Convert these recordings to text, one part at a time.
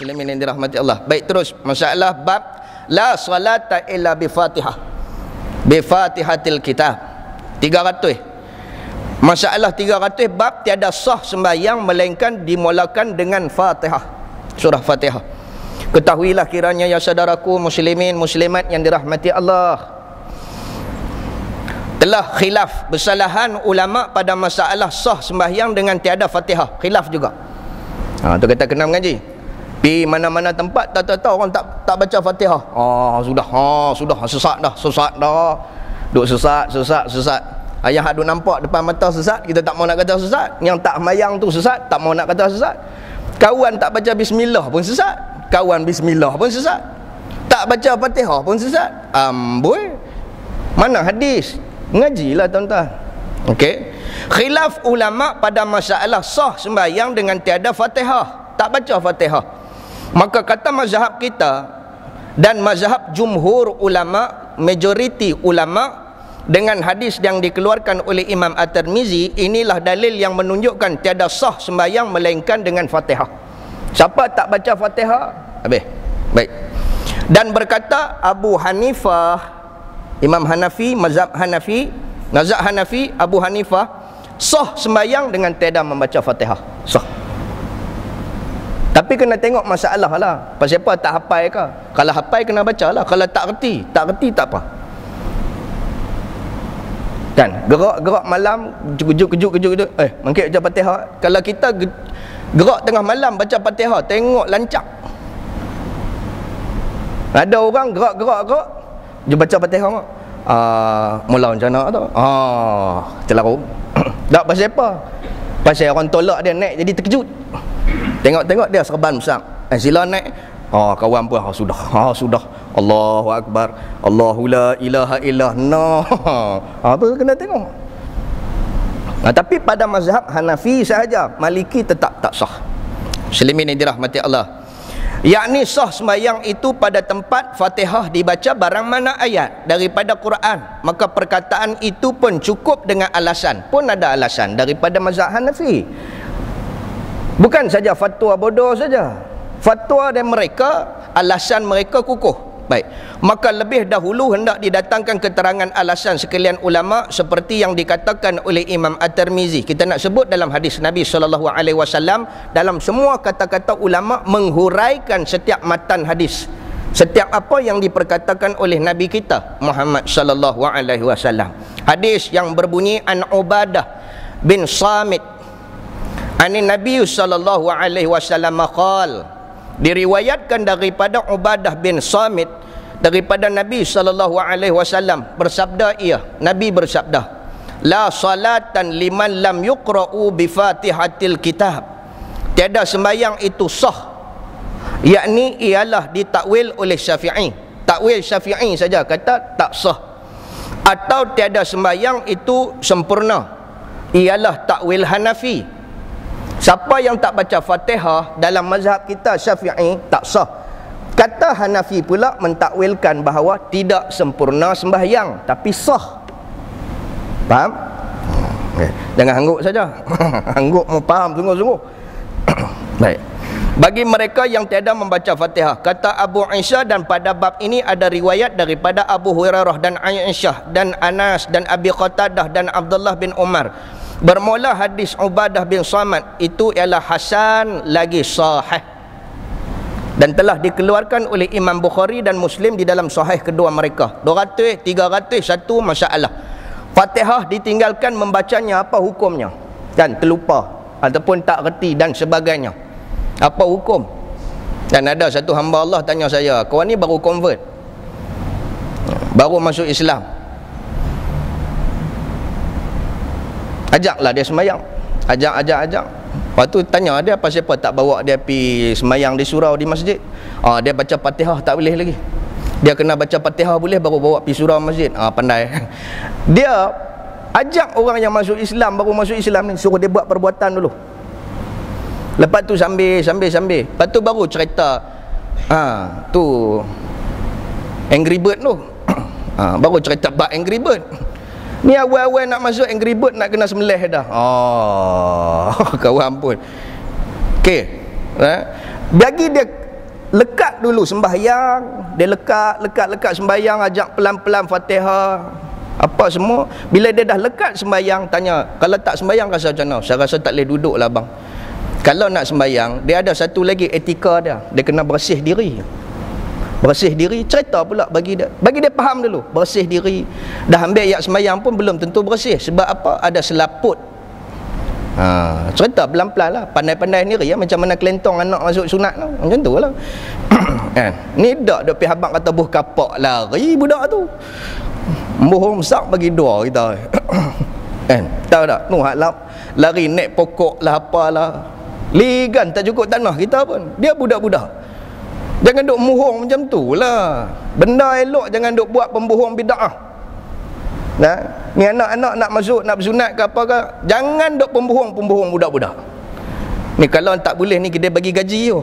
Muslimin yang dirahmati Allah. Baik, terus masalah bab la salata illa bi Fatihah. Bi Fatihatil Kitab. 300. Masalah 300 bab tiada sah sembahyang melainkan dimulakan dengan Fatihah. Surah Fatihah. Ketahuilah kiranya ya saudaraku muslimin muslimat yang dirahmati Allah, telah khilaf bersalahan ulama pada masalah sah sembahyang dengan tiada Fatihah. Khilaf juga. Tu kata kena mengaji. Pi mana-mana tempat tahu orang tak baca Fatihah. Sudah sesat dah. Duk sesat. Ayah ada nampak depan mata sesat, kita tak mau nak kata sesat. Yang tak mayang tu sesat, tak mau nak kata sesat. Kawan tak baca bismillah pun sesat. Kawan bismillah pun sesat. Tak baca Fatihah pun sesat. Amboi. Mana hadis? Ngajilah tuan-tuan. Okey. Khilaf ulama pada masalah sah sembahyang dengan tiada Fatihah, tak baca Fatihah. Maka kata mazhab kita dan mazhab jumhur ulama, majoriti ulama, dengan hadis yang dikeluarkan oleh Imam At-Tirmizi, inilah dalil yang menunjukkan tiada sah sembahyang melainkan dengan Fatihah. Siapa tak baca Fatihah, habis. Baik. Dan berkata Abu Hanifah, Imam Hanafi, mazhab Hanafi, Abu Hanifah, sah sembahyang dengan tiada membaca Fatihah. Sah. Tapi kena tengok masalah lah. Pasal apa tak hafal ke? Kalau hafal kena baca lah. Kalau tak reti tak apa. Kan? Gerak malam, kejut. Mangkit baca Fatihah. Kalau kita gerak tengah malam baca Fatihah, tengok lancak. Ada orang gerak dia baca Fatihah. Mula macam mana tu? Celaru. Tak pasal apa? Pasal orang tolak dia naik jadi terkejut. Tengok dia serban besar. Sila naik. Kawan pun sudah. Allahu Akbar. Allahu la ilaha illallah. Apa kena tengok. Tapi pada mazhab Hanafi sahaja, Maliki tetap tak sah. Muslimin yang dirahmati Allah. Yakni sah sembahyang itu pada tempat Fatihah dibaca barang mana ayat daripada Quran, maka perkataan itu pun cukup dengan alasan. Pun ada alasan daripada mazhab Hanafi. Bukan saja fatwa bodoh saja. Fatwa dan mereka, alasan mereka kukuh. Baik. Maka lebih dahulu hendak didatangkan keterangan alasan sekalian ulama seperti yang dikatakan oleh Imam At-Tirmizi. Kita nak sebut dalam hadis Nabi SAW, dalam semua kata-kata ulama menghuraikan setiap matan hadis. Setiap apa yang diperkatakan oleh Nabi kita Muhammad SAW. Hadis yang berbunyi an Ubadah bin Samit Ani Nabi SAW qal, diriwayatkan daripada Ubadah bin Samit daripada Nabi SAW bersabda ia, Nabi bersabda, la salatan liman lam yuqra'u bi Fatihatil Kitab, tiada sembahyang itu sah, yakni ialah ditakwil oleh Syafi'i. Takwil Syafi'i saja kata tak sah. Atau tiada sembahyang itu sempurna, ialah takwil Hanafi. Siapa yang tak baca Fatihah dalam mazhab kita Syafi'i tak sah. Kata Hanafi pula mentakwilkan bahawa tidak sempurna sembahyang tapi sah. Faham? Jangan hangguk saja. Hangguk mau faham sungguh-sungguh. Baik. Bagi mereka yang tiada membaca Fatihah, kata Abu Isa, dan pada bab ini ada riwayat daripada Abu Hurairah dan Aisyah dan Anas dan Abi Qatadah dan Abdullah bin Umar. Bermula hadis Ubadah bin Samit itu ialah hasan lagi sahih dan telah dikeluarkan oleh Imam Bukhari dan Muslim di dalam sahih kedua mereka. 200, 300, satu masalah. Fatihah ditinggalkan membacanya, apa hukumnya? Dan terlupa ataupun tak reti dan sebagainya, apa hukum? Dan ada satu hamba Allah tanya saya, kawan ni baru convert, baru masuk Islam, ajaklah dia sembahyang. Ajak. Lepas tu tanya dia pasal apa tak bawa dia pergi sembahyang di surau di masjid. Dia baca Fatihah tak boleh lagi. Dia kena baca Fatihah boleh baru bawa pergi surau masjid. Pandai. Dia ajak orang yang masuk Islam, baru masuk Islam ni, suruh dia buat perbuatan dulu. Lepas tu sambil. Lepas tu baru cerita tu Angry Bird tu. Baru cerita bab Angry Bird. Ni awal-awal nak masuk Angry Bird nak kena sembelih dah. Kawan pun. Okey. Bagi dia lekat dulu sembahyang, dia lekat sembahyang, ajak pelan-pelan Fatihah apa semua. Bila dia dah lekat sembahyang, tanya, kalau tak sembahyang rasa macam mana? Saya rasa tak boleh duduk lah bang. Kalau nak sembahyang, dia ada satu lagi etika dia kena bersih diri. Bersih diri, cerita pula bagi dia faham dulu. Bersih diri, dah ambil ayat sembahyang pun belum tentu bersih. Sebab apa? Ada selaput. Cerita pelan-pelan lah, pandai-pandai sendiri ya, macam mana kelentong anak masuk sunat lah. Macam tu lah. Ni dak pergi habang kata buh kapak lari budak tu. Bohong besar bagi dua kita. Tahu tak? Nu lari naik pokok lah apalah. Ligan tak cukup tanah kita pun. Dia budak-budak. Jangan duk muhong macam tu lah. Benda elok jangan duk buat pembohong bid'ah. Nah, ni anak-anak nak masuk, nak bersunat ke apa ke, jangan duk pembohong budak-budak. Ni kalau tak boleh ni kita bagi gaji tu.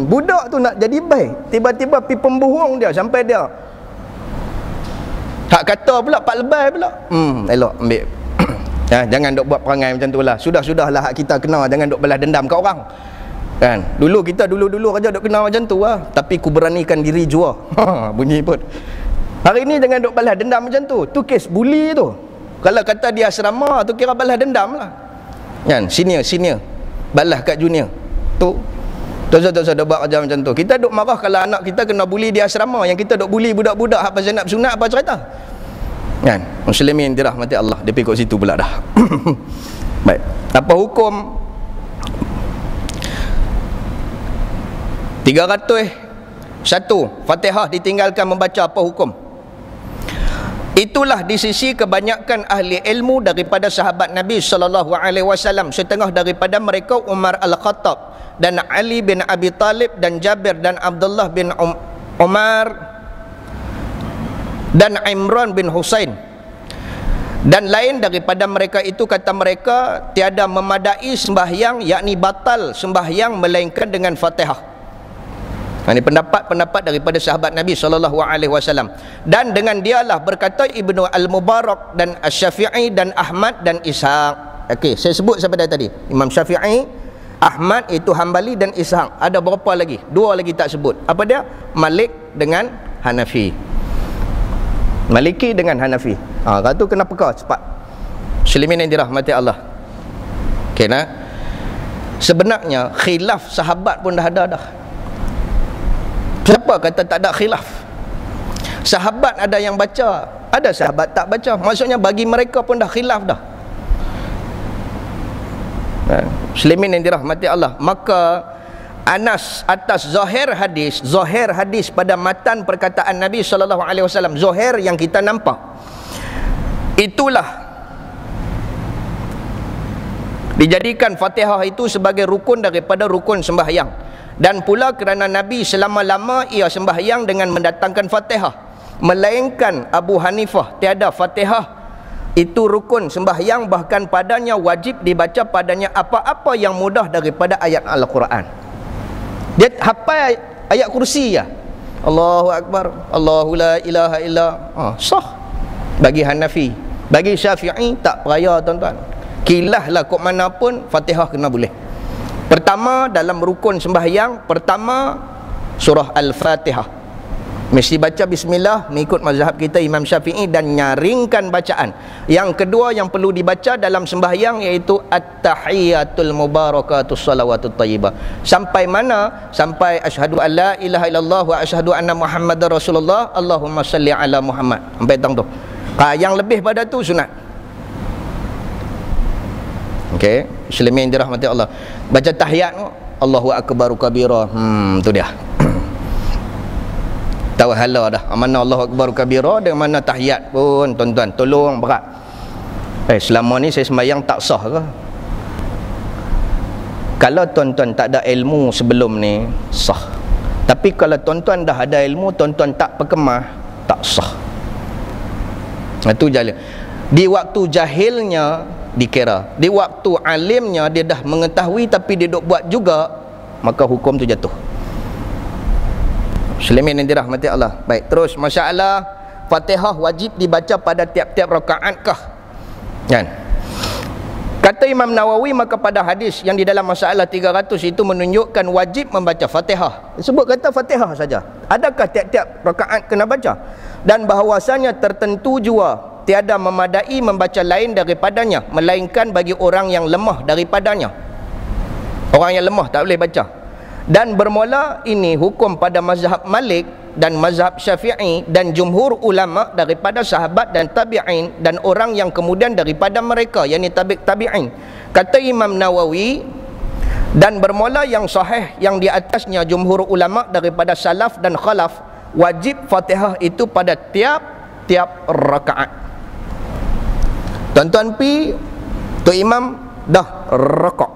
Budak tu nak jadi baik, tiba-tiba pi pembohong dia sampai dia hak kata pula pak lebay pula. Elok ambil. Jangan duk buat perangai macam tu lah. Sudah-sudahlah hak kita kena, jangan duk balas dendam kat orang. Kan? Dulu aja duk kena macam tu lah. Tapi ku beranikan diri jua. Bunyi pun. Hari ni jangan duk balas dendam macam tu. Tu kes buli tu. Kalau kata dia asrama tu kira balas dendam lah. Kan? Senior balas kat junior. Tu tak usah buat kerja macam tu. Kita duk marah kalau anak kita kena buli di asrama, yang kita duk buli budak-budak hak pasal nak bersunat apa cerita. Kan? Muslimin dirahmati Allah. Dia pergi kat situ pula dah. Baik. Apa hukum 301 Fatihah ditinggalkan membaca, apa hukum? Itulah di sisi kebanyakan ahli ilmu daripada sahabat Nabi SAW. Setengah daripada mereka Umar Al-Khattab dan Ali bin Abi Talib dan Jabir dan Abdullah bin Umar dan Imran bin Husain dan lain daripada mereka itu, kata mereka tiada memadai sembahyang, yakni batal sembahyang melainkan dengan Fatihah. Ini pendapat daripada sahabat Nabi SAW. Dan dengan dialah berkata Ibnu Al-Mubarak dan Asy-Syafi'i dan Ahmad dan Ishaq. Okey, saya sebut sampai tadi. Imam Syafi'i, Ahmad itu Hambali dan Ishaq. Ada berapa lagi? Dua lagi tak sebut. Apa dia? Malik dengan Hanafi. Maliki dengan Hanafi. Kalau tu kena peka cepat. Muslimin yang dirahmati Allah. Okey nah. Sebenarnya khilaf sahabat pun dah ada dah. Siapa kata tak ada khilaf? Sahabat ada yang baca, ada sahabat tak baca. Maksudnya bagi mereka pun dah khilaf dah. Muslimin yang dirahmati Allah. Maka Anas atas zahir hadis pada matan perkataan Nabi SAW, zahir yang kita nampak, itulah dijadikan Fatihah itu sebagai rukun daripada rukun sembahyang. Dan pula kerana Nabi selama-lama ia sembahyang dengan mendatangkan Fatihah, melainkan Abu Hanifah tiada Fatihah itu rukun sembahyang, bahkan padanya wajib dibaca padanya apa-apa yang mudah daripada ayat Al-Quran. Dia hafal ayat kursi ya, Allahu Akbar, Allahu la ilaha illa, sah. Bagi Hanafi, bagi Syafi'i tak peraya tuan-tuan. Kilahlah kok mana pun Fatihah kena boleh. Pertama dalam rukun sembahyang, pertama surah Al-Fatihah mesti baca bismillah mengikut mazhab kita Imam Syafi'i dan nyaringkan bacaan. Yang kedua yang perlu dibaca dalam sembahyang iaitu at-tahiyatul mubarakatus salawatut thayyibah. Sampai mana? Sampai asyhadu an la ilaha illallah wa asyhadu anna muhammadar rasulullah, Allahumma salli ala Muhammad. Sampai tang tu. Yang lebih pada tu sunat. Okey, muslimin dirahmati Allah. Baca tahiyat tu, Allahu akbaru kabira. Tu dia. Tahu hala dah. Mana Allahu akbaru kabira dengan mana tahiyat pun tuan-tuan, tolong berat. Selama ni saya sembahyang tak sah ke? Kalau tuan-tuan tak ada ilmu sebelum ni, sah. Tapi kalau tuan-tuan dah ada ilmu, tuan-tuan tak perkemah, tak sah. Itu jalan. Di waktu jahilnya dikira, di waktu alimnya dia dah mengetahui tapi dia duk buat juga, maka hukum tu jatuh. Muslimin yang dirahmati Allah. Baik, terus masalah Fatihah wajib dibaca pada tiap-tiap rakaat kah? Kan? Kata Imam Nawawi, maka pada hadis yang di dalam masalah 300 itu menunjukkan wajib membaca Fatihah. Sebut kata Fatihah saja. Adakah tiap-tiap rakaat kena baca? Dan bahawasanya tertentu jua tiada memadai membaca lain daripadanya, melainkan bagi orang yang lemah daripadanya. Orang yang lemah tak boleh baca. Dan bermula ini hukum pada mazhab Malik dan mazhab Syafi'i dan jumhur ulama daripada sahabat dan tabi'in dan orang yang kemudian daripada mereka, yakni tabi'in. Kata Imam Nawawi, dan bermula yang sahih yang di atasnya jumhur ulama daripada salaf dan khalaf, wajib Fatihah itu pada tiap-tiap rakaat. Tuan-tuan pi, tu imam dah rakaat,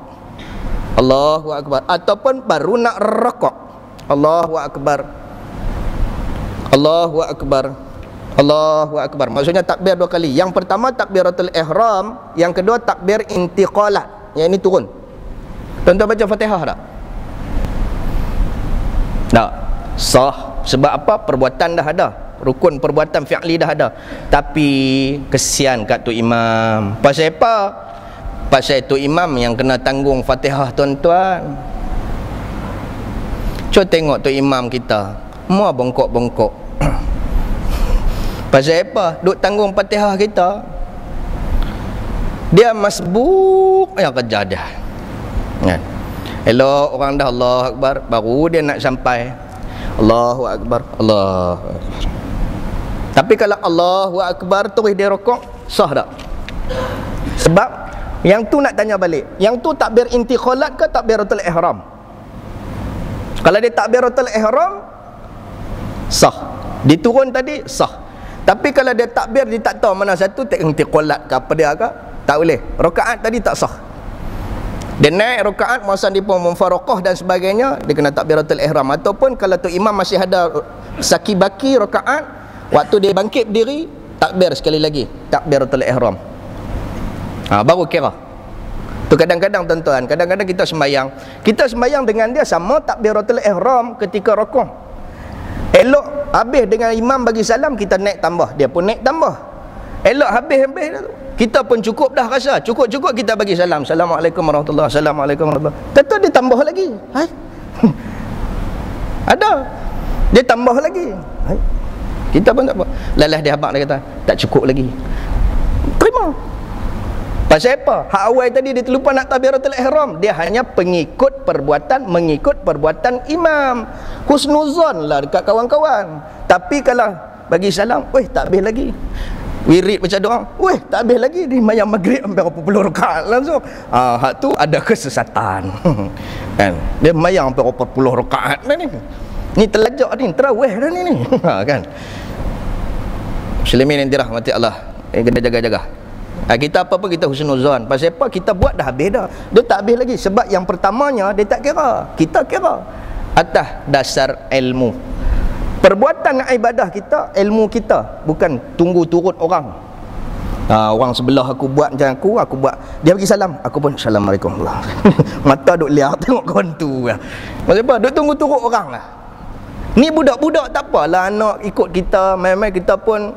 Allahu Akbar, ataupun baru nak rakaat, Allahu Akbar, Allahu Akbar, Allahu Akbar. Maksudnya takbir 2 kali. Yang pertama takbiratul ihram, yang kedua takbir intiqalat, yang ini turun. Tuan-tuan baca Fatihah tak? Tak. Sah. Sebab apa? Perbuatan dah ada, rukun perbuatan fi'li dah ada. Tapi kesian kat tu imam. Pasal apa? Pasal tu imam yang kena tanggung Fatihah, tuan-tuan. Cuba tengok tu imam kita, mua bongkok-bongkok. Pasal apa? Duk tanggung Fatihah kita. Dia masbuk yang kerja dia. Kan? Elok orang dah Allahu Akbar, baru dia nak sampai Allahu Akbar, Allahu Akbar. Tapi kalau Allahu Akbar terus dia rokok, sah tak? Sebab yang tu nak tanya balik, yang tu takbir intiqalat ke takbiratul ihram? Kalau dia takbiratul ihram, sah. Diturun tadi, sah. Tapi kalau dia takbir, dia tak tahu mana satu, intiqalat ke apa dia ke, tak boleh. Rakaat tadi tak sah. Dia naik rakaat masa dia pun mufaraqah dan sebagainya, dia kena takbiratul ihram. Ataupun kalau tu imam masih ada saki-baki rakaat, waktu dia bangkit berdiri, takbir sekali lagi, takbiratul ihram. Baru kira. Tu kadang-kadang tuan-tuan, kadang-kadang kita sembahyang dengan dia sama takbiratul ihram ketika rukuk. Elok habis dengan imam bagi salam, kita naik tambah, dia pun naik tambah. Elok habis kita pun cukup dah rasa, cukup kita bagi salam, Assalamualaikum warahmatullahi, Assalamualaikum warahmatullahi. Tentu dia tambah lagi. Ada dia tambah lagi. Kita pun tak apa. Lalas dia habaq, dia kata tak cukup lagi. Terima. Pasal apa? Hak awal tadi dia terlupa nak takbiratul ihram. Dia hanya mengikut perbuatan imam. Husnuzon lah dekat kawan-kawan. Tapi kalau bagi salam, tak habis lagi. Wirid baca doa, tak habis lagi. Dia mayang maghrib sampai berapa puluh rakaat langsung. Hak tu ada kesesatan. Kan? Dia mayang sampai berapa puluh rakaat dah ni. Ni telajak ni, terawih dah ni. Kan? Muslimin yang dirahmati Allah, kena jaga-jaga. Kita apa-apa kita husnuzon. Pasal apa? Kita buat dah habis dah. Dia tak habis lagi. Sebab yang pertamanya dia tak kira, kita kira atas dasar ilmu. Perbuatan ibadah kita, ilmu kita, bukan tunggu turut orang. Orang sebelah aku buat macam aku buat, dia bagi salam, aku pun Assalamualaikum. Mata duk lihat tengok kawan tu. Pasal apa? Duk tunggu turut orang lah. Ni budak-budak tak apalah, anak ikut kita, main-main kita pun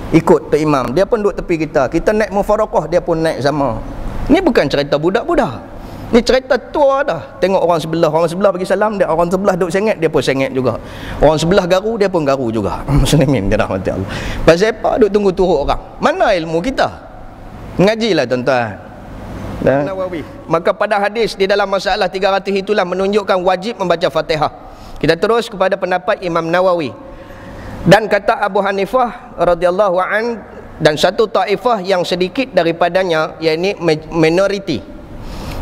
ikut tu imam, dia pun duduk tepi kita. Kita naik mufaraqah, dia pun naik sama. Ni bukan cerita budak-budak, ni cerita tua dah. Tengok orang sebelah bagi salam, dia orang sebelah duduk sengit, dia pun sengit juga. Orang sebelah garu, dia pun garu juga. Muslimin dirahmati Allah. Pasal apa? Duduk tunggu turut orang. Mana ilmu kita? Ngajilah tuan-tuan. Maka pada hadis di dalam masalah 300 itulah menunjukkan wajib membaca Fatihah. Kita terus kepada pendapat Imam Nawawi. Dan kata Abu Hanifah radhiyallahu an dan satu taifah yang sedikit daripadanya, yakni minoriti,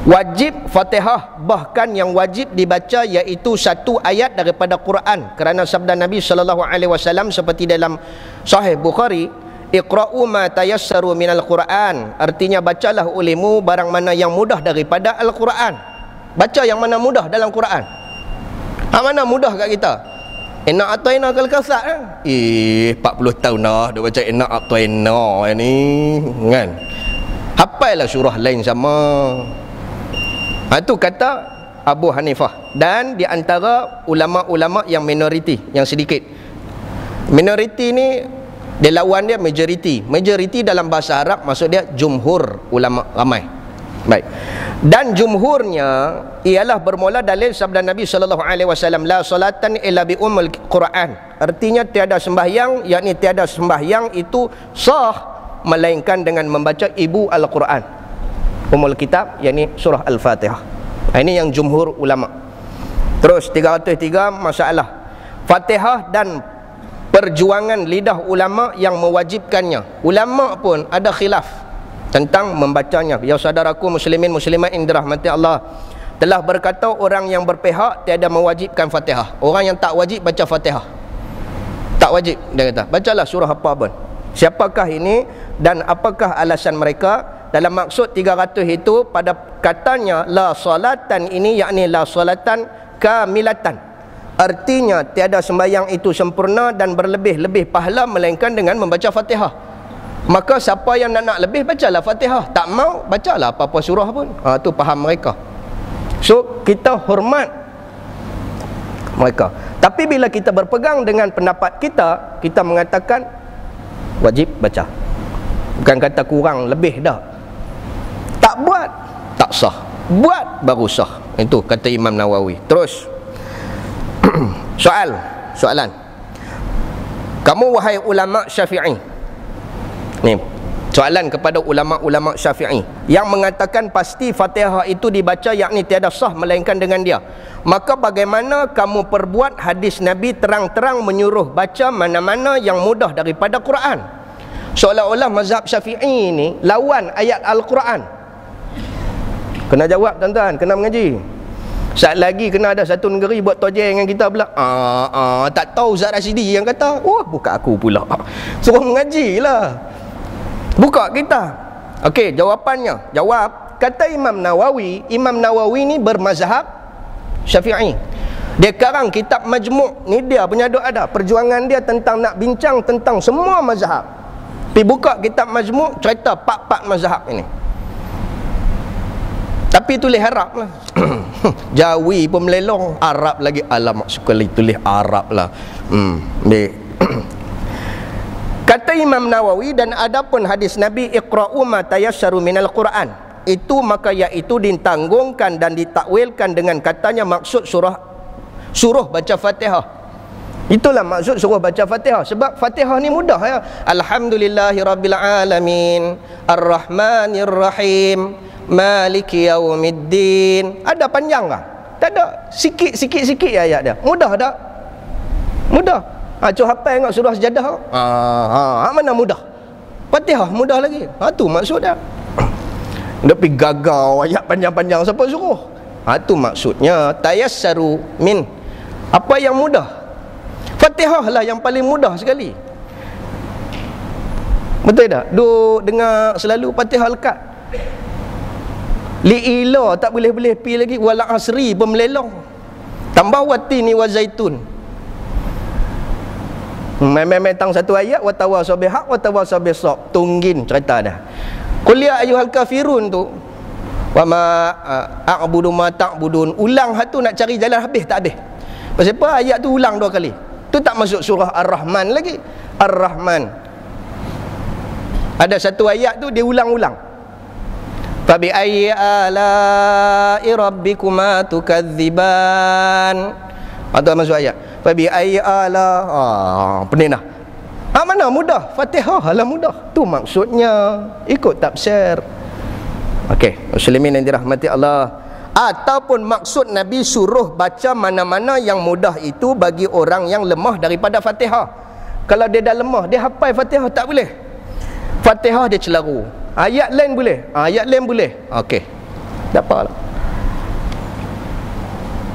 wajib Fatihah, bahkan yang wajib dibaca iaitu satu ayat daripada Quran, kerana sabda Nabi sallallahu alaihi wasallam seperti dalam Sahih Bukhari, iqra'u ma tayassaru minal Quran, artinya bacalah olehmu barang mana yang mudah daripada Al-Quran. Baca yang mana mudah dalam Quran. Mana mudah kat kita? Enak ataina kal kasat 40 tahun dah dia baca enak ataina ni kan. Hafallah surah lain sama. Itu kata Abu Hanifah dan di antara ulama-ulama yang minoriti, yang sedikit. Minoriti ni Dia lawan dia majoriti. Majoriti dalam bahasa Arab maksud dia jumhur ulama ramai. Baik. Dan jumhurnya ialah bermula dalil sabda Nabi sallallahu alaihi wasallam, la salatan illa bi ummul Quran. Artinya tiada sembahyang, yakni tiada sembahyang itu sah melainkan dengan membaca ibu Al-Quran. Ummul kitab yakni surah Al-Fatihah. Ini yang jumhur ulama. Terus 303 masalah Fatihah dan perjuangan lidah ulama yang mewajibkannya. Ulama pun ada khilaf tentang membacanya. Ya saudaraku muslimin muslimat yang dirahmati Allah, telah berkata orang yang berpihak tiada mewajibkan Fatihah. Orang yang tak wajib baca Fatihah. Tak wajib, dia kata. Bacalah surah apa pun. Siapakah ini dan apakah alasan mereka? Dalam maksud 300 itu pada katanya la salatan ini, yakni la salatan kamilatan. Artinya tiada sembahyang itu sempurna dan berlebih-lebih pahala melainkan dengan membaca Fatihah. Maka siapa yang nak lebih, bacalah Fatihah. Tak mau, bacalah apa-apa surah pun. Tu faham mereka. So kita hormat mereka. Tapi bila kita berpegang dengan pendapat kita, kita mengatakan wajib baca. Bukan kata kurang lebih dah. Tak buat tak sah, buat baru sah. Itu kata Imam Nawawi. Terus soalan. Kamu wahai ulama Syafi'i. Ni soalan kepada ulama-ulama Syafi'i yang mengatakan pasti Fatihah itu dibaca, yakni tiada sah melainkan dengan dia. Maka bagaimana kamu perbuat hadis Nabi terang-terang menyuruh baca mana-mana yang mudah daripada Quran? Seolah-olah mazhab Syafi'i ini lawan ayat Al-Quran. Kena jawab tuan-tuan, kena mengaji. Saat lagi kena ada satu negeri buat tojeng dengan kita pula. Tak tahu Zat Rashidi yang kata. Buka aku pula. Suruh mengaji lah. Buka kita. Okey, jawapannya. Jawab. Kata Imam Nawawi ni bermazhab Syafi'i. Dia karang kitab Majmu'. Ni dia punya doa ada. Perjuangan dia tentang nak bincang tentang semua mazhab. Pergi buka kitab Majmu', cerita pak-pak mazhab ini. Tapi tulis Arab lah. Jawi pun melelong, Arab lagi. Alamak sekali tulis Arab lah. Kata Imam Nawawi, dan adapun hadis Nabi iqra'u ma tayassaru minal Quran, itu maka iaitu ditanggungkan dan ditakwilkan dengan katanya maksud suruh baca Fatihah. Itulah maksud suruh baca Fatihah. Sebab Fatihah ni mudah ya. Alhamdulillahirabbil alamin, Ar-Rahmanir-Rahim, Maliki yaumiddin. Ada panjang kah? Tak ada. Sikit ayat dia. Mudah tak? Mudah. Cuba hafal tengok surah Sajadah. Mana mudah? Fatihah mudah lagi. Tu maksud dia. Dia pergi gagau ayat panjang-panjang siapa suruh? Tu maksudnya tayassaru min. Apa yang mudah? Fatihah lah yang paling mudah sekali. Betul tak? Duk dengar selalu Fatihah lekat. Li'ila tak boleh pi lagi. Wal asri pun melelong. Tambah watini wa zaitun. Memang satu ayat wa tawasau bil haq wa tawasau bis sabr. Tunggin cerita dah. Qul ya ayyuhal kafirun tu. Wa ma a'budu ma ta'budun. Ulang hatu nak cari jalan habis tak habis. Pasal apa ayat tu ulang 2 kali? Tu tak masuk surah Ar-Rahman lagi. Ar-Rahman. Ada satu ayat tu dia ulang-ulang. Fabi ayyi ala'i rabbikuma tukadziban. Atau masuk ayat. Fabi ayyi ala. Pening dah. Mana mudah? Fatihah lah mudah. Tu maksudnya. Ikut tafsir. Okey, muslimin yang dirahmati Allah. Ataupun maksud Nabi suruh baca mana-mana yang mudah itu bagi orang yang lemah daripada Fatihah. Kalau dia dah lemah, dia hafal Fatihah tak boleh. Fatihah dia celaru. Ayat lain boleh. Ayat lain boleh. Okey. Tak apalah.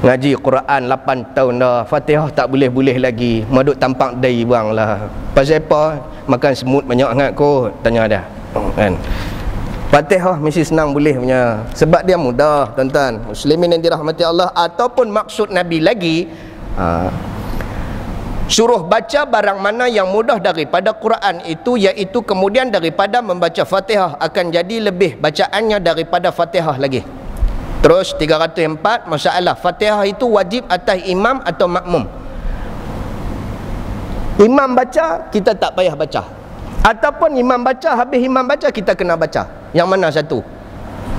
Ngaji Quran 8 tahun dah. Fatihah tak boleh lagi. Maduk tampak dai bang lah. Pasal apa? Makan semut banyak sangat kot. Tanya dah. Kan? Fatihah mesti senang boleh punya. Sebab dia mudah, tuan-tuan. Muslimin yang dirahmati Allah. Ataupun maksud Nabi lagi, suruh baca barang mana yang mudah daripada Quran itu, iaitu kemudian daripada membaca Fatihah akan jadi lebih bacaannya daripada Fatihah lagi. Terus 304 masalah Fatihah itu wajib atas imam atau makmum. Imam baca, kita tak payah baca. Ataupun imam baca, habis imam baca, kita kena baca. Yang mana satu?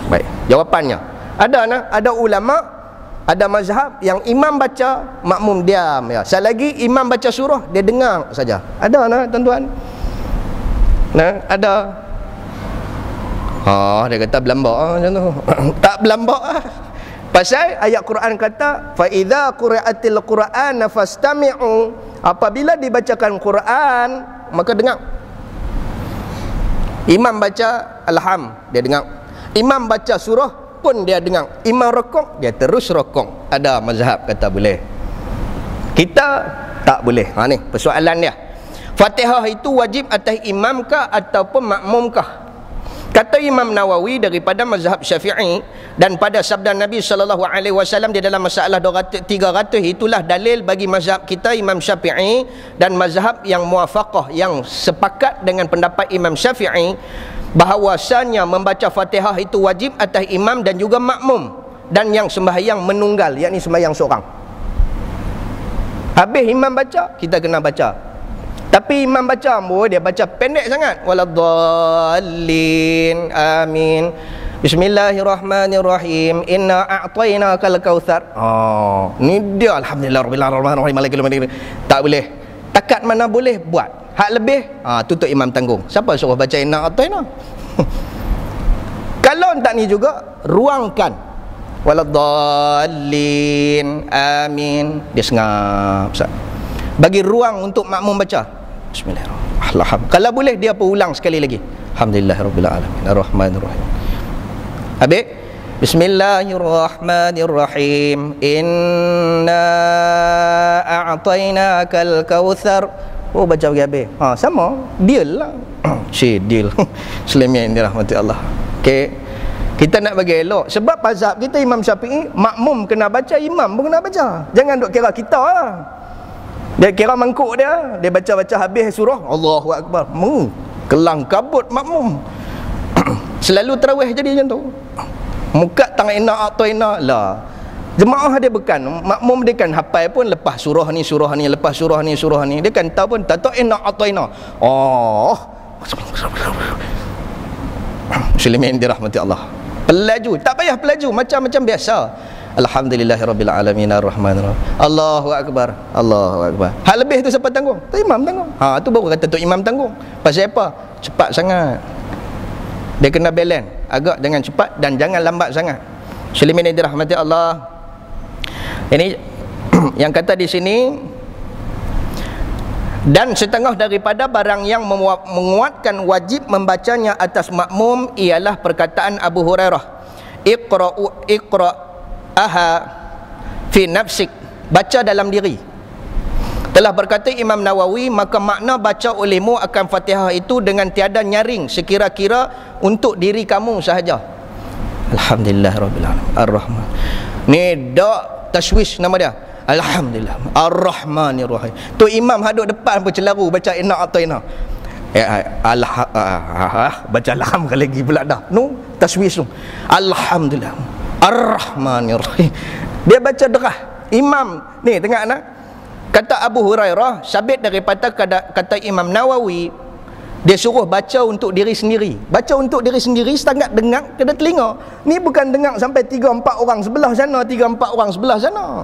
Baik, jawapannya. Ada ulama, ada mazhab yang imam baca, makmum diam ya. Selagi imam baca surah, dia dengar saja. Ada tuan-tuan? Ada. Dia kata belambak macam tu. Tak belambak Pasal ayat Quran kata fa idza qira'atil Qur'an fastami'u, apabila dibacakan Quran maka dengar. Imam baca alham, dia dengar. Imam baca surah pun dia dengar. Imam rokok, dia terus rokok. Ada mazhab kata boleh. Kita tak boleh. Ni persoalan dia. Fatihah itu wajib atas imam kah ataupun makmum kah? Kata Imam Nawawi daripada mazhab Syafi'i, dan pada sabda Nabi SAW di dalam masalah 300, itulah dalil bagi mazhab kita Imam Syafi'i, dan mazhab yang muafaqah, yang sepakat dengan pendapat Imam Syafi'i, bahawasanya membaca Fatihah itu wajib atas imam dan juga makmum, dan yang sembahyang menunggal, yakni sembahyang seorang. Habis imam baca, kita kena baca. Tapi imam baca, dia baca pendek sangat. Waladdallin, amin. Bismillahirrahmanirrahim. Inna a'tainakal kautsar. Ni dia alhamdulillah rabbil alamin malikil yaumiddin. Tak boleh. Takat mana boleh buat. Hak lebih, tutup imam tanggung. Siapa suruh baca inna a'taina? Kalau tak ni juga, ruangkan. Waladdallin, amin. Dia sengap. Bagi ruang untuk makmum baca. Bismillahirrahmanirrahim. Kalau boleh dia ulang sekali lagi. Alhamdulillahirabbil alamin arrahmanirrahim. Habis Bismillahirrahmanirrahim. Inna a'tainakal kautsar. Baca bagi habis. Sama. Deal lah. Deal. Selamin dirahmati Allah. Okey. Kita nak bagi elok. Sebab mazhab kita Imam Syafi'i, makmum kena baca, imam pun kena baca. Jangan duk kira kita lah. Dia kira mangkuk dia baca-baca habis surah, Allahu Akbar. Kelang kabut makmum. Selalu tarawih jadi macam tu. Muka tangan ina atau ina lah. Jemaah dia bukan, makmum dia kan hafal pun lepas surah ni, lepas surah ni. Dia kan tahu pun tak tahu ina atau ina. Muslimin dirahmati Allah. Pelaju, tak payah pelaju, macam-macam biasa. Alhamdulillahirabbil alamin arrahmanirrahim. Allahu akbar. Allahu akbar. Hal lebih tu siapa tanggung? Tu imam tanggung. Tu baru kata tu imam tanggung. Pasal apa? Cepat sangat. Dia kena balance agak dengan cepat dan jangan lambat sangat. Muslimin yang dirahmati Allah. Ini yang kata di sini, dan setengah daripada barang yang menguatkan wajib membacanya atas makmum ialah perkataan Abu Hurairah, Iqra'aha fi nafsik, baca dalam diri. Telah berkata Imam Nawawi, maka makna baca olehmu akan Fatihah itu dengan tiada nyaring, sekira-kira untuk diri kamu sahaja. Alhamdulillahirabbil alamin arrahman. Ni dak tashwish nama dia. Alhamdulillah Ar-Rahmanir-Rahim. Tu imam haduk depan pun celaru baca inna ataina. Baca alham lagi pula dah. Nu taswis tu. Alhamdulillah Ar-Rahmanir-Rahim. Dia baca derah. Imam ni tengok nak. Kata Abu Hurairah, sabit daripada kata Imam Nawawi, dia suruh baca untuk diri sendiri. Baca untuk diri sendiri setengah dengar kena telinga. Ni bukan dengar sampai 3-4 orang sebelah sana, 3-4 orang sebelah sana.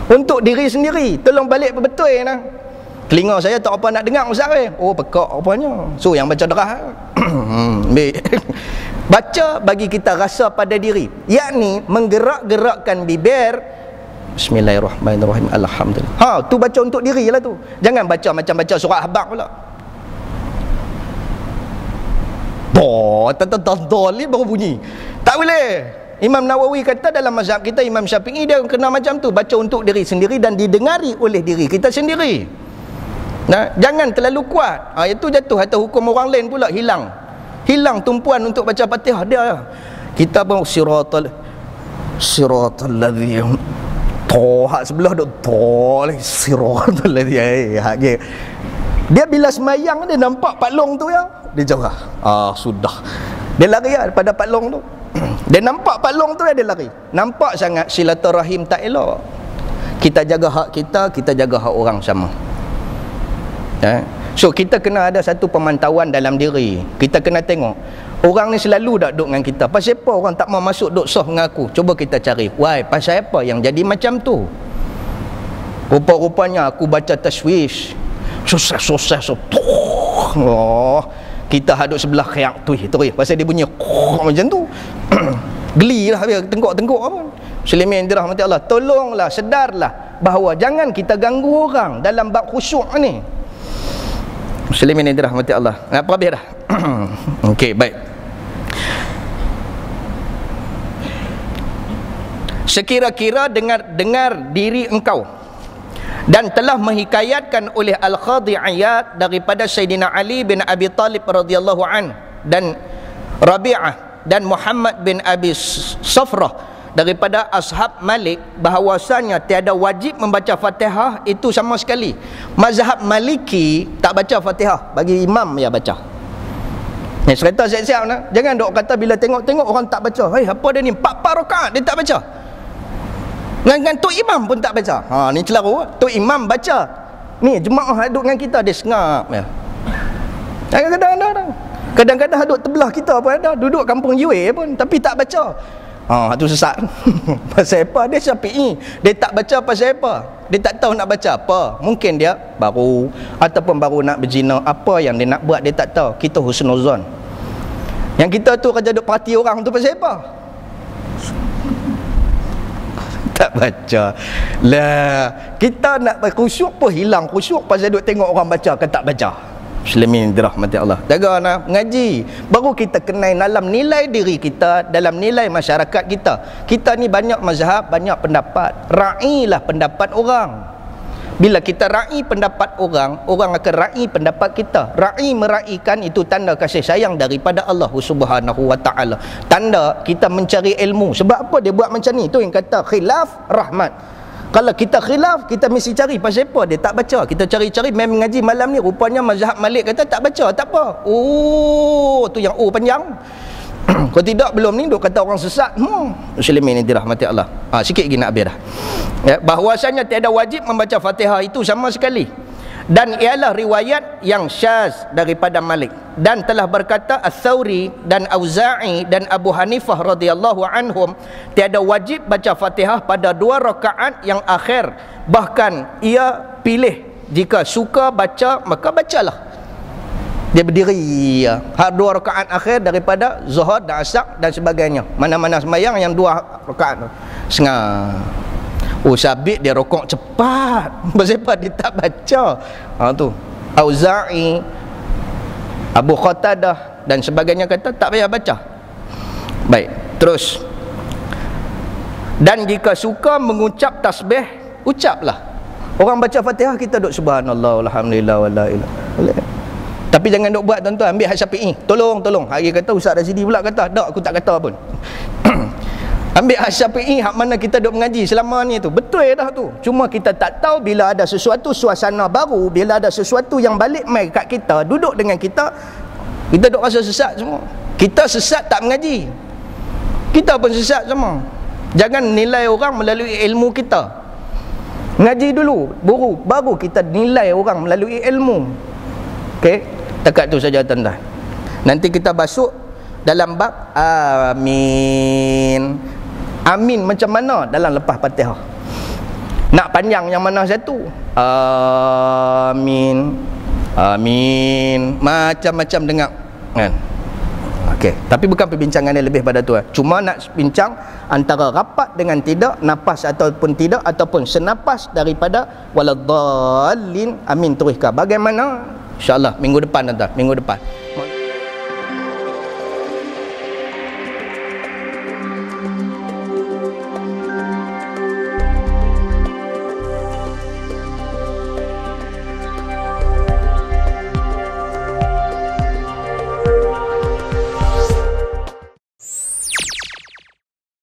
Untuk diri sendiri. Tolong balik betul nah. Telinga saya tak apa nak dengar ustaz weh. Pekak rupanya. So yang baca derah. Baca bagi kita rasa pada diri, yakni menggerak-gerakkan bibir. Bismillahirrahmanirrahim. Alhamdulillah. Tu baca untuk diri lah tu. Jangan baca macam baca surat habaq pula. Ni baru bunyi. Tak boleh. Imam Nawawi kata dalam mazhab kita Imam Syafi'i dia kena macam tu, baca untuk diri sendiri dan didengari oleh diri kita sendiri. Jangan terlalu kuat. Itu jatuh atas hukum orang lain pula, hilang tumpuan untuk baca Fatihah dia. Kita pun siratal ladzina hak sebelah duk siratal ladzina. Dia bila semayang dia nampak Pak Long tu ya, dia jauh. Sudah. Dia lari pada Pak Long tu. Dia nampak Pak Long tu dia lari. Nampak sangat silaturahim tak elok. Kita jaga hak kita, kita jaga hak orang sama. So kita kena ada satu pemantauan dalam diri. Kita kena tengok orang ni selalu tak duduk dengan kita. Pasal apa orang tak mau masuk duduk soh dengan aku? Cuba kita cari, why, pasal apa yang jadi macam tu? Rupa-rupanya aku baca taswish susah kita hadut sebelah khiyak tu pasal dia bunyi macam tu. Geli lah dia tengok-tengok apa. Muslimin dirahmati Allah, tolonglah, sedarlah bahawa jangan kita ganggu orang dalam bab khusyuk ni. Muslimin dirahmati Allah. Apa habis dah? Okey, baik. Sekira-kira dengar diri engkau dan telah menghikayatkan oleh Al-Qadhi Iyad daripada Sayyidina Ali bin Abi Talib radhiyallahu an dan Rabi'ah dan Muhammad bin Abi Safrah daripada ashab Malik bahawasanya tiada wajib membaca Fatihah itu sama sekali. Mazhab Maliki tak baca Fatihah, bagi imam ya baca. Ni cerita siap-siap nak. Jangan dok kata bila tengok-tengok orang tak baca. Hei, apa dia ni 4 rakaat dia tak baca. Dengan tok imam pun tak baca. Ni celaru. Tok imam baca. Ni jemaah duduk dengan kita dia sengap ya. Kadang-kadang duduk tebelah kita pun ada, duduk kampung UA pun tapi tak baca. Tu sesat. Pasal apa? Dia Syafi'i. Dia tak baca pasal apa? Dia tak tahu nak baca apa. Mungkin dia baru ataupun baru nak berzina. Apa yang dia nak buat dia tak tahu. Kita husnuzon. Yang kita tu kerja duk perhati orang tu pasal apa? Tak baca lah. Kita nak khusyuk pun hilang khusyuk pasal duk tengok orang baca ke tak baca. Muslimin dirahmati Allah, jaga nak mengaji baru kita kenal dalam nilai diri kita, dalam nilai masyarakat kita. Kita ni banyak mazhab, banyak pendapat. Ra'ilah pendapat orang. Bila kita ra'i pendapat orang, orang akan ra'i pendapat kita. Ra'i mera'ikan itu tanda kasih sayang daripada Allah Subhanahu wa taala. Tanda kita mencari ilmu. Sebab apa dia buat macam ni? Tu yang kata khilaf rahmat. Kalau kita khilaf, kita mesti cari pasal apa dia tak baca. Kita cari-cari memang mengaji malam ni rupanya mazhab Malik kata tak baca, tak apa. Tu yang panjang. Kalau tidak belum ni duk kata orang sesat. Muslimin yang dirahmati Allah. Sikit lagi nak habis dah. Ya, bahwasanya tiada wajib membaca Fatihah itu sama sekali. Dan ialah riwayat yang syaz daripada Malik. Dan telah berkata Ats-Tsauri dan Auza'i dan Abu Hanifah radhiyallahu anhum, tiada wajib baca Fatihah pada 2 rakaat yang akhir. Bahkan ia pilih jika suka baca maka bacalah. Dia berdiri 2 rakaat akhir daripada Zuhur dan Asar dan sebagainya. Mana-mana sembahyang yang 2 rakaat sengah. Sabit dia rokok cepat. Sebab dia tak baca. Tu Auza'i, Abu Qatadah dan sebagainya kata tak payah baca. Baik, terus. Dan jika suka mengucap tasbih, ucaplah. Orang baca Fatihah kita duk subhanallah alhamdulillah wala ilaha illallah. Tapi jangan duk buat tuan-tuan, ambil hak Syafi'i. Tolong. Hari kata Ustaz Rasidi pula kata, tak, aku tak kata pun. Ambil hak Syafi'i, hak mana kita duk mengaji selama ni tu. Betul dah tu. Cuma kita tak tahu bila ada sesuatu suasana baru, bila ada sesuatu yang balik mai kat kita, duduk dengan kita, kita duk rasa sesat semua. Kita sesat tak mengaji. Kita pun sesat semua. Jangan nilai orang melalui ilmu kita. Mengaji dulu, baru kita nilai orang melalui ilmu. Okey, takat tu saja tuan-tuan. Nanti kita masuk dalam bab amin. Amin macam mana dalam lepas Fatihah? Nak panjang yang mana satu? Amin. Amin. Macam-macam dengar kan? Okey, tapi bukan perbincangan yang lebih pada tu. Cuma nak bincang antara rapat dengan tidak, nafas ataupun tidak, ataupun senapas daripada waladhdallin. Amin teruskan. Bagaimana? InsyaAllah minggu depan tuan-tuan, minggu depan.